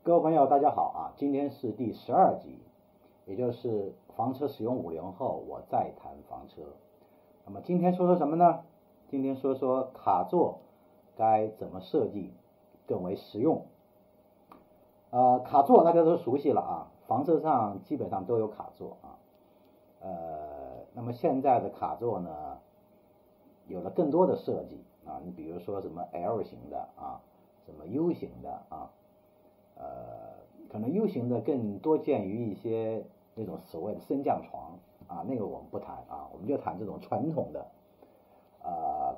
各位朋友，大家好啊！今天是第12集，也就是房车使用50后，我再谈房车。那么今天说说什么呢？今天说说卡座该怎么设计更为实用。卡座大家都熟悉了啊，房车上基本上都有卡座啊。那么现在的卡座呢，有了更多的设计啊，你比如说什么 L 型的啊，什么 U 型的啊。可能 U 型的更多见于一些那种所谓的升降床啊，那个我们不谈啊，我们就谈这种传统的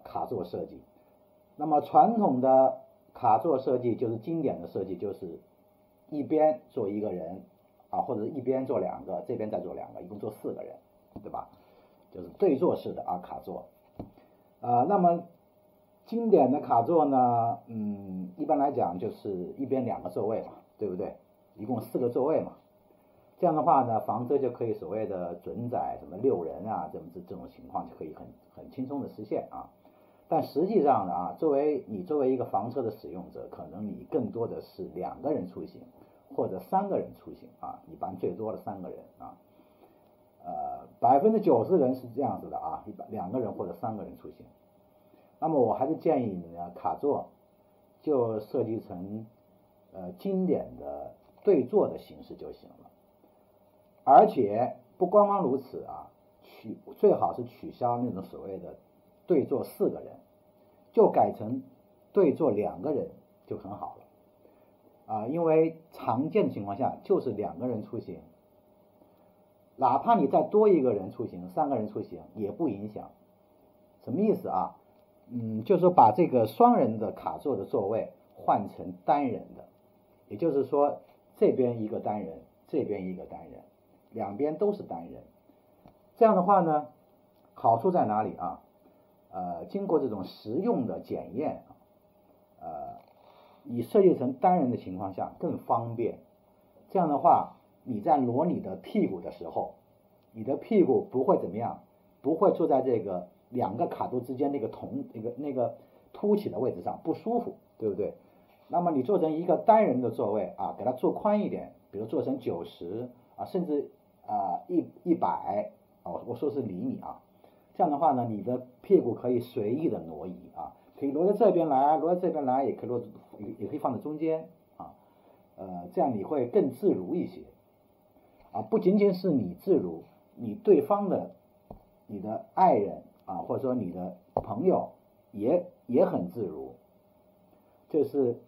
卡座设计。那么传统的卡座设计就是经典的设计，就是一边坐一个人啊，或者一边坐两个，这边再坐两个，一共坐4个人，对吧？就是对坐式的卡座。那么经典的卡座呢，一般来讲就是一边2个座位嘛，对不对？一共4个座位嘛。这样的话呢，房车就可以所谓的准载什么6人啊，这种情况就可以很轻松的实现啊。但实际上呢作为一个房车的使用者，可能你更多的是2个人出行或者3个人出行啊，一般最多的3个人啊。90%人是这样子的啊，2个人或者3个人出行。那么我还是建议你呢，卡座就设计成经典的对坐的形式就行了。而且不光光如此啊，最好是取消那种所谓的对坐4个人，就改成对坐2个人就很好了因为常见的情况下就是2个人出行，哪怕你再多1个人出行，3个人出行也不影响。什么意思啊？就是说把这个双人的卡座的座位换成单人的，也就是说这边一个单人，这边一个单人，两边都是单人。这样的话呢，好处在哪里啊？经过这种实用的检验你设计成单人的情况下更方便。这样的话，你在挪你的屁股的时候，你的屁股不会怎么样，不会坐在这个2个卡座之间那个凸起的位置上不舒服，对不对？那么你做成一个单人的座位给它做宽一点，比如做成90甚至100我说是厘米这样的话呢，你的屁股可以随意的挪移可以挪到这边来，挪到这边来，也可以放在中间这样你会更自如一些不仅仅是你自如，你对方的你的爱人或者说你的朋友也很自如。这是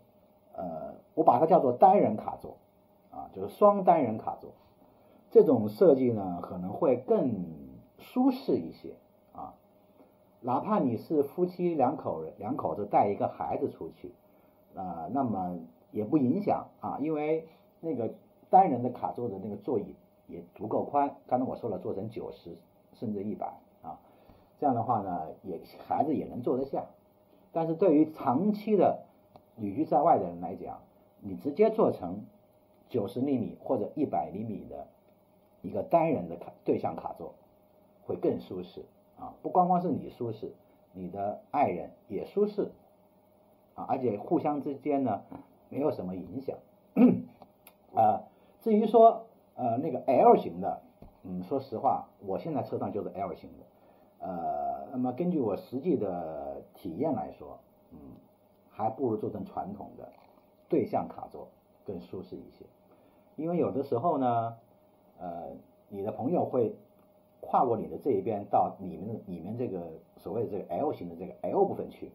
我把它叫做单人卡座就是双单人卡座。这种设计呢可能会更舒适一些哪怕你是夫妻两口子带一个孩子出去那么也不影响因为那个单人的卡座的那个座椅也足够宽，刚才我说了做成90甚至100这样的话呢孩子也能坐得下。但是对于长期的旅居在外的人来讲，你直接做成90厘米或者100厘米的一个单人的对向卡座会更舒适不光光是你舒适，你的爱人也舒适而且互相之间呢没有什么影响至于说那个 L 型的说实话我现在车上就是 L 型的那么根据我实际的体验来说还不如做成传统的对向卡座更舒适一些。因为有的时候呢你的朋友会跨过你的这一边到里面这个所谓的这个 L 型的这个 L 部分去，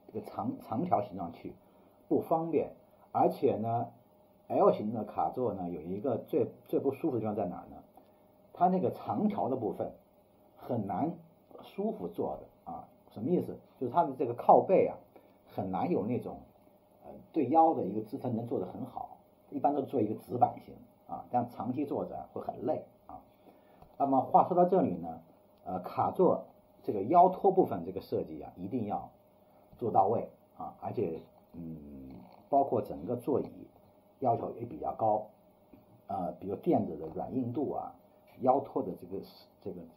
这个长条形状去不方便。而且呢 L 型的卡座呢有一个最不舒服的地方在哪呢？它那个长条的部分很难舒服坐的什么意思？就是它的这个靠背很难有那种对腰的一个支撑能做得很好，一般都做一个直板型这样长期坐着会很累那么话说到这里呢卡座这个腰托部分这个设计一定要做到位而且包括整个座椅要求也比较高比如垫子的软硬度腰托的这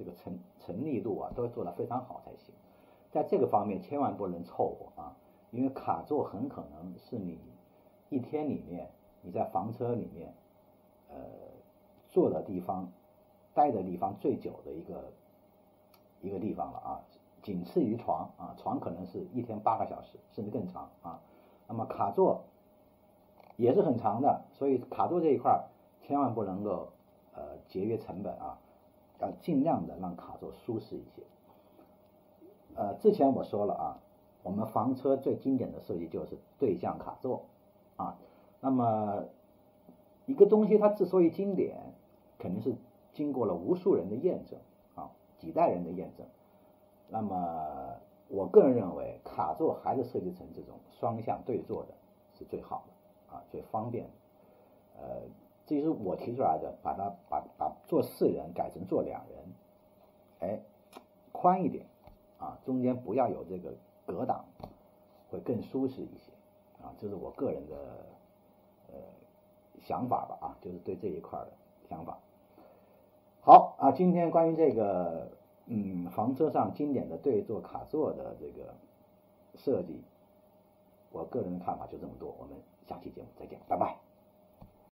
个承力度都做得非常好才行。在这个方面千万不能凑合因为卡座很可能是你一天里面你在房车里面坐的地方待的地方最久的一个地方了啊，仅次于床啊，床可能是一天8个小时甚至更长啊。那么卡座也是很长的，所以卡座这一块千万不能够节约成本啊，要尽量的让卡座舒适一些。之前我说了啊，我们房车最经典的设计就是对向卡座啊。那么一个东西它之所以经典，肯定是经过了无数人的验证啊，几代人的验证。那么我个人认为，卡座还是设计成这种双向对坐的是最好的啊，最方便的。这就是我提出来的，把坐4人改成坐2人，宽一点啊，中间不要有这个隔挡，会更舒适一些啊，这是我个人的想法吧啊，就是对这一块的想法。好啊，今天关于这个房车上经典的对坐卡座的这个设计，我个人的看法就这么多，我们下期节目再见，拜拜。